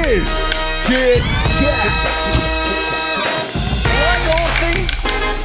is Chit Chat.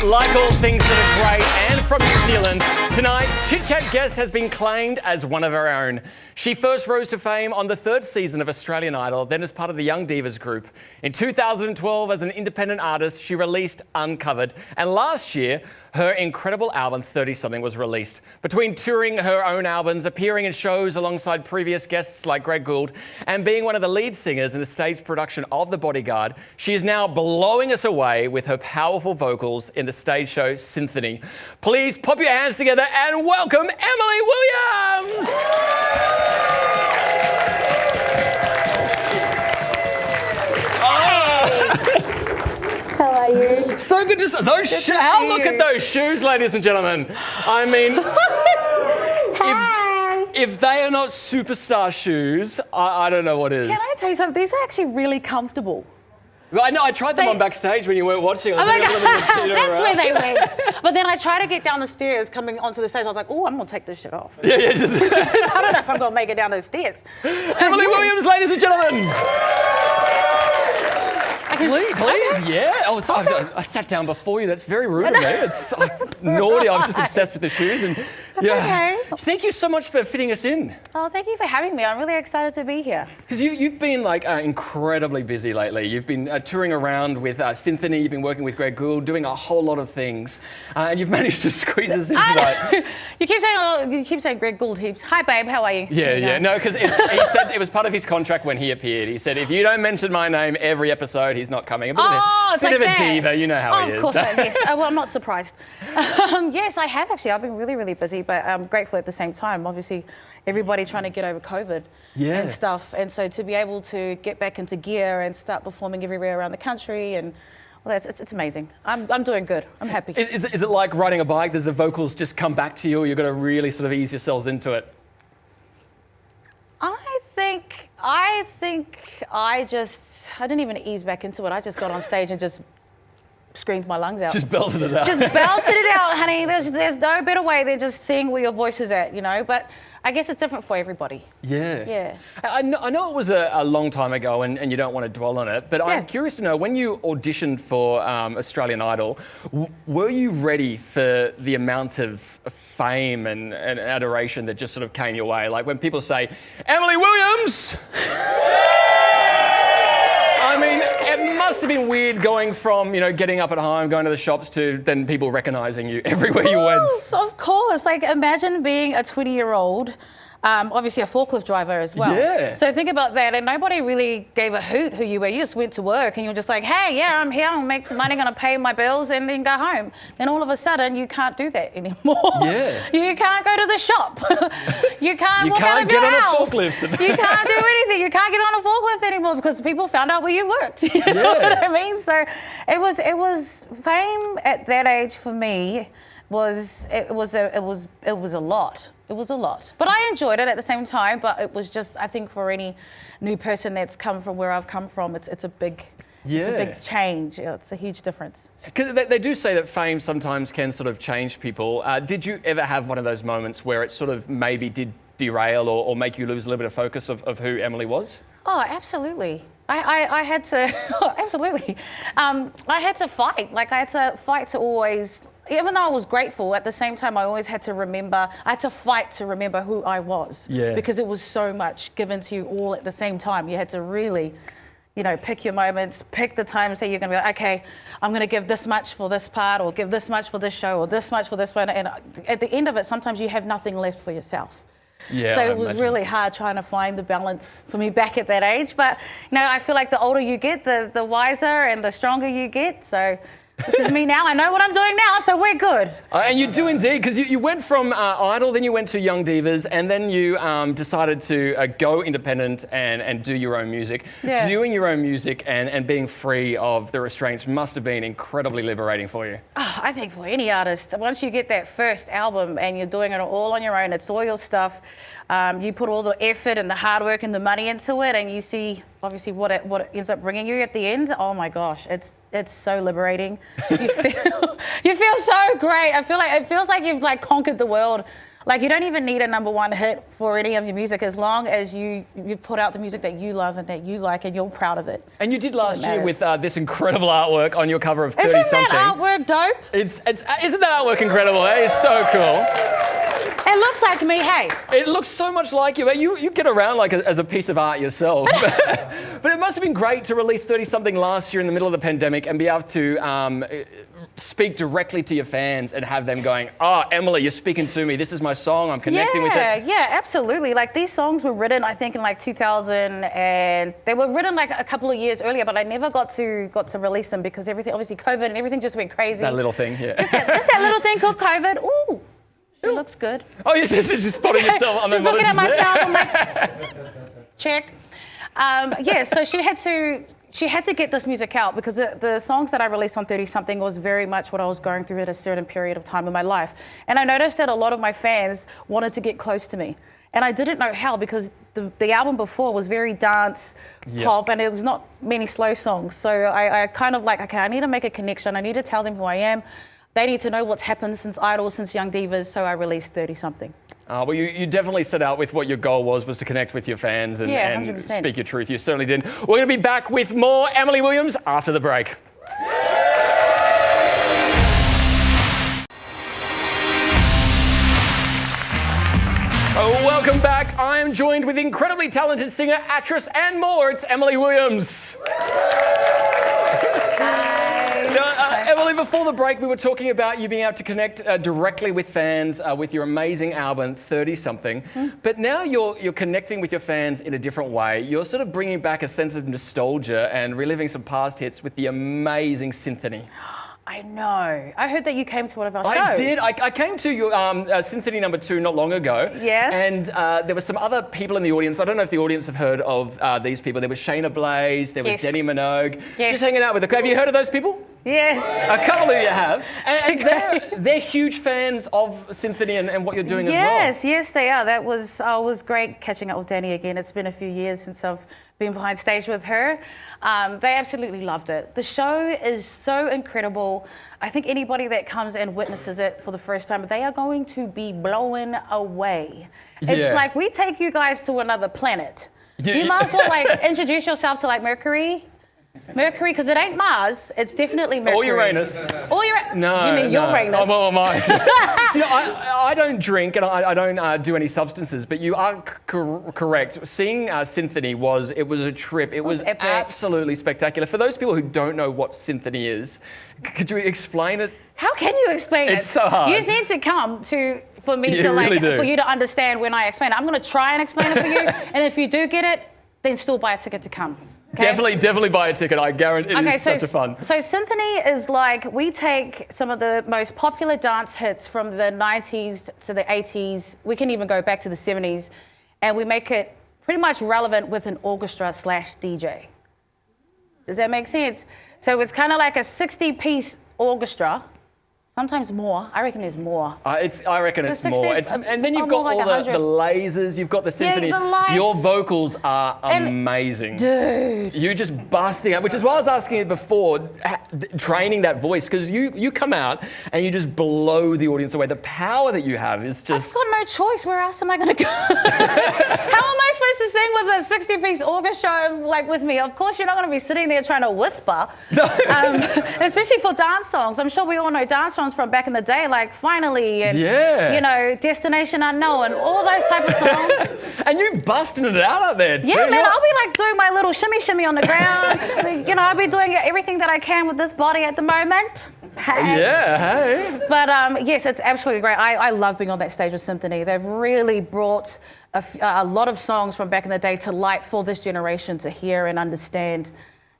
Like all things that are great and from New Zealand, tonight's Chit Chat guest has been claimed as one of our own. She first rose to fame on the third season of Australian Idol, then as part of the Young Divas group. In 2012, as an independent artist, she released Uncovered. And last year, her incredible album, 30-something, was released. Between touring her own albums, appearing in shows alongside previous guests like Greg Gould, and being one of the lead singers in the stage production of The Bodyguard, she is now blowing us away with her powerful vocals in the stage show Symphony. Please pop your hands together and welcome Emily Williams! How are you? So good to see those. Look at those shoes, ladies and gentlemen. I mean, if they are not superstar shoes, I don't know what is. Can I tell you something? These are actually really comfortable. I know. I tried them on backstage when you weren't watching. Oh my God, that's where they went. But then I tried to get down the stairs coming onto the stage. I was like, oh, I'm going to take this shit off. Yeah, just. I don't know if I'm going to make it down those stairs. Emily Williams, ladies and gentlemen. Please, yeah. Oh, sorry, I sat down before you. That's very rude of me. It's naughty. I'm just obsessed with the shoes. And That's okay. Thank you so much for fitting us in. Oh, thank you for having me. I'm really excited to be here. Because you've been incredibly busy lately. You've been touring around with Symphony. You've been working with Greg Gould, doing a whole lot of things, and you've managed to squeeze us in tonight. You keep saying Greg Gould heaps. Hi, babe. How are you? Yeah. No, because he said it was part of his contract when he appered. He said if you don't mention my name every episode, he's not coming. It's bit like of a that. diva. You know how he is. Of course I am. Yes. Well, I'm not surprised. Yes, I have actually. I've been really, really busy, but I'm grateful at the same time. Obviously, everybody trying to get over COVID and stuff, and so to be able to get back into gear and start performing everywhere around the country, and well, it's amazing. I'm doing good. I'm happy. Is it like riding a bike? Does the vocals just come back to you, or you've got to really sort of ease yourselves into it? I think I didn't even ease back into it. I just got on stage and just screamed my lungs out. Just belted it out. Just belted it out, honey. There's no better way than just seeing where your voice is at, you know. But I guess it's different for everybody. Yeah. Yeah. I know it was a long time ago and you don't want to dwell on it, but I'm curious to know, when you auditioned for Australian Idol, were you ready for the amount of fame and adoration that just sort of came your way? Like when people say, Emily Williams! I mean, it must have been weird going from, getting up at home, going to the shops, to then people recognising you everywhere you went. Of course. Like, imagine being a 20-year-old, obviously a forklift driver as well. Yeah. So think about that, and nobody really gave a hoot who you were. You just went to work, and you're just like, hey, yeah, I'm here, I'll make some money, gonna pay my bills, and then go home. Then all of a sudden, you can't do that anymore. Yeah. You can't go to the shop. You can't walk out of your house. You can't get on a forklift. You can't do anything. You can't get on a forklift anymore because people found out where you worked. You know what I mean? So it was fame at that age for me. It was a lot. It was a lot. But I enjoyed it at the same time. But it was just, I think for any new person that's come from where I've come from, it's a big change. It's a huge difference. Because they do say that fame sometimes can sort of change people. Did you ever have one of those moments where it sort of maybe did derail or make you lose a little bit of focus of who Emily was? Oh, absolutely. I had to, absolutely. I had to fight. Like, I had to fight to always, even though I was grateful, at the same time, I always had to remember, I had to fight to remember who I was. Yeah. Because it was so much given to you all at the same time. You had to really, pick your moments, pick the times that you're going to go, okay, I'm going to give this much for this part, or give this much for this show, or this much for this one. And at the end of it, sometimes you have nothing left for yourself. Yeah, so it was really hard trying to find the balance for me back at that age. But I feel like the older you get, the wiser and the stronger you get. So this is me now. I know what I'm doing now, so we're good. And you do indeed, because you went from Idol, then you went to Young Divas, and then you decided to go independent and do your own music. Yeah. Doing your own music and being free of the restraints must have been incredibly liberating for you. Oh, I think for any artist, once you get that first album and you're doing it all on your own, it's all your stuff. You put all the effort and the hard work and the money into it, and you see obviously what it ends up bringing you at the end. Oh my gosh, it's so liberating. You feel so great. It feels like you've conquered the world Like, you don't even need a #1 hit for any of your music as long as you put out the music that you love and that you like and you're proud of it. And you did last year with this incredible artwork on your cover of 30 Isn't something. that artwork dope? Isn't that artwork incredible? Eh? It's so cool. It looks like me, hey. It looks so much like you. You get around like as a piece of art yourself. But it must have been great to release 30 something last year in the middle of the pandemic and be able to speak directly to your fans and have them going, oh, Emily, you're speaking to me. This is my song. I'm connecting with it. Yeah, absolutely. Like, these songs were written, I think, in like 2000, and they were written like a couple of years earlier, but I never got to release them because everything, obviously COVID and everything just went crazy. That little thing, yeah. Just that little thing called COVID. Ooh, it looks good. Oh, you're just spotting yourself on the Just looking at monitors there. myself, I'm like, check. Yeah, so she had to get this music out because the songs that I released on 30 something was very much what I was going through at a certain period of time in my life. And I noticed that a lot of my fans wanted to get close to me. And I didn't know how because the album before was very dance, pop, and it was not many slow songs. So I kind of like, okay, I need to make a connection. I need to tell them who I am. They need to know what's happened since Idol, since Young Divas. So I released 30 something. Well, you definitely set out with what your goal was to connect with your fans and 100%. speak your truth. You certainly did. We're going to be back with more Emily Williams after the break. Welcome back. I am joined with incredibly talented singer, actress, and more. It's Emily Williams. Emily, before the break, we were talking about you being able to connect directly with fans with your amazing album, 30 something. But now you're connecting with your fans in a different way. You're sort of bringing back a sense of nostalgia and reliving some past hits with the amazing Synthony. I know. I heard that you came to one of our shows. I did. I came to your Synthony #2 not long ago. Yes. And there were some other people in the audience. I don't know if the audience have heard of these people. There was Shayna Blaze. There was Denny Minogue. Yes. Just hanging out with her. Have you heard of those people? Yes. A couple of you have. And they're huge fans of Synthony and what you're doing as well. Yes, they are. That was great catching up with Danny again. It's been a few years since I've been behind stage with her. They absolutely loved it. The show is so incredible. I think anybody that comes and witnesses it for the first time, they are going to be blown away. It's like we take you guys to another planet. You might as well like introduce yourself to like Mercury, because it ain't Mars, it's definitely Mercury. Or Uranus. No. You mean Uranus? Oh, mine. Do you know, I don't drink and I don't do any substances, but you are correct. Seeing Synthony it was a trip. It was epic. Absolutely spectacular. For those people who don't know what Synthony is, could you explain it? How can you explain it? It's so hard. You just need to come for me You to really do. for you to understand when I explain it. I'm going to try and explain it for you, and if you do get it, then still buy a ticket to come. Okay? Definitely buy a ticket. I guarantee it is such a fun. So Synthony is like, we take some of the most popular dance hits from the 90s to the 80s. We can even go back to the 70s, and we make it pretty much relevant with an orchestra/DJ. Does that make sense? So it's kind of like a 60-piece orchestra. Sometimes more. I reckon there's more. I reckon it's more. And then you've got like all the lasers. You've got the Synthony. the lights. Your vocals are amazing. Dude. You're just busting out, which is why I was asking you before, training that voice, because you come out and you just blow the audience away. The power that you have is just... I've got no choice. Where else am I going to go? How am I supposed to sing with a 60-piece orchestra like with me? Of course, you're not going to be sitting there trying to whisper. Especially for dance songs. I'm sure we all know dance songs from back in the day, like Finally and you know, Destination Unknown, all those type of songs. And you busting it out there too. Yeah, man, I'll be like doing my little shimmy on the ground. You know, I'll be doing everything that I can with this body at the moment. Hey. Yeah, hey. But yes, it's absolutely great. I love being on that stage with Synthony. They've really brought a lot of songs from back in the day to light for this generation to hear and understand.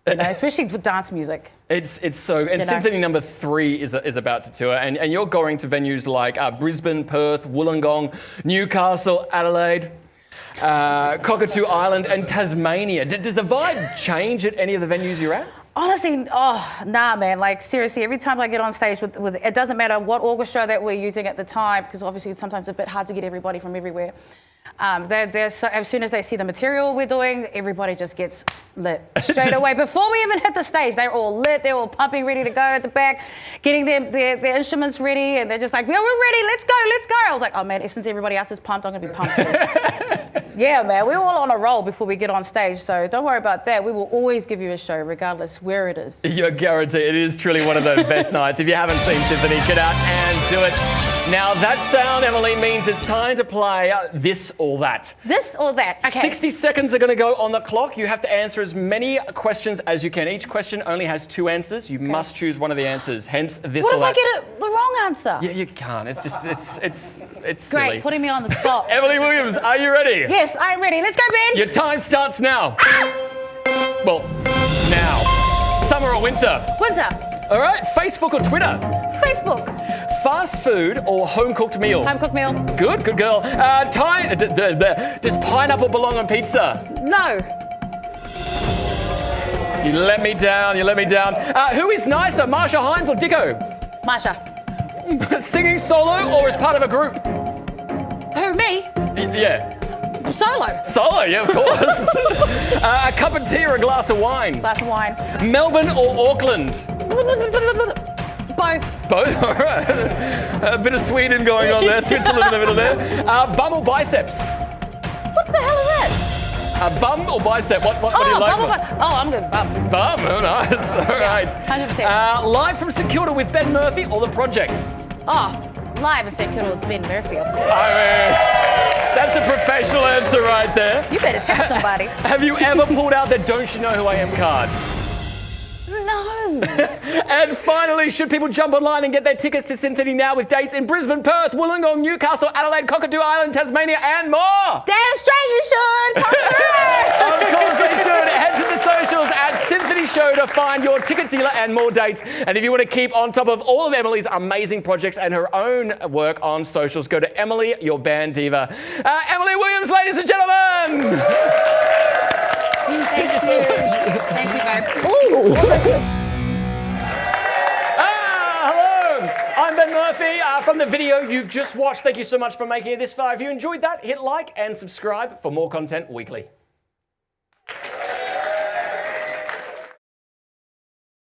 You know, especially for dance music. It's so, and Synthony #3 is about to tour, and you're going to venues like Brisbane, Perth, Wollongong, Newcastle, Adelaide, Cockatoo Island, and Tasmania. Does the vibe change at any of the venues you're at? Honestly, nah, man. Like, seriously, every time I get on stage with it doesn't matter what orchestra that we're using at the time, because obviously it's sometimes a bit hard to get everybody from everywhere. As soon as they see the material we're doing, everybody just gets lit straight away. Before we even hit the stage, they're all lit. They're all pumping, ready to go at the back, getting their instruments ready, and they're just like, "Yeah, we're ready. Let's go, let's go." I was like, "Oh man, since everybody else is pumped, I'm gonna be pumped too." Yeah, man, we're all on a roll before we get on stage, so don't worry about that. We will always give you a show, regardless where it is. You're guaranteed. It is truly one of the best nights. If you haven't seen Symphony, get out and do it. Now, that sound, Emily, means it's time to play This or That. This or that. Okay. 60 seconds are going to go on the clock. You have to answer as many questions as you can. Each question only has 2 answers. You must choose one of the answers, hence this What or if that. I get the wrong answer? Yeah, you can't. It's just, it's Great, silly. putting me on the spot. Emily Williams, are you ready? Yes, I'm ready. Let's go, Ben. Your time starts now. Well, now. Summer or winter? Winter. All right, Facebook or Twitter? Facebook. Fast food or home-cooked meal? Home-cooked meal. Good girl. Does pineapple belong on pizza? No. You let me down, who is nicer, Marsha Hines or Dicko? Marsha. Singing solo or as part of a group? Who, me? Yeah. Solo. Solo, yeah, of course. A cup of tea or a glass of wine? Glass of wine. Melbourne or Auckland? Both. Both, all right. A bit of Sweden going on there, Switzerland in the middle there. Bum or biceps? What the hell is that? Bum or bicep? What do you like? I'm good. Bum. Bum, oh nice. All right. 100%. Live from St Kilda with Ben Murphy or The Project? Live in St Kilda with Ben Murphy. I mean, that's a professional answer right there. You better tell somebody. Have you ever pulled out the Don't You Know Who I Am card? No. And finally, should people jump online and get their tickets to Symphony now with dates in Brisbane, Perth, Wollongong, Newcastle, Adelaide, Cockatoo Island, Tasmania, and more? Damn straight you should. Come through. Of course they should. Head to the socials at Symphony Show to find your ticket dealer and more dates. And if you want to keep on top of all of Emily's amazing projects and her own work on socials, go to Emily, your band diva. Emily Williams, ladies and gentlemen. Thank you so much. Thank you, babe. Hello. I'm Ben Murphy from the video you've just watched. Thank you so much for making it this far. If you enjoyed that, hit like and subscribe for more content weekly.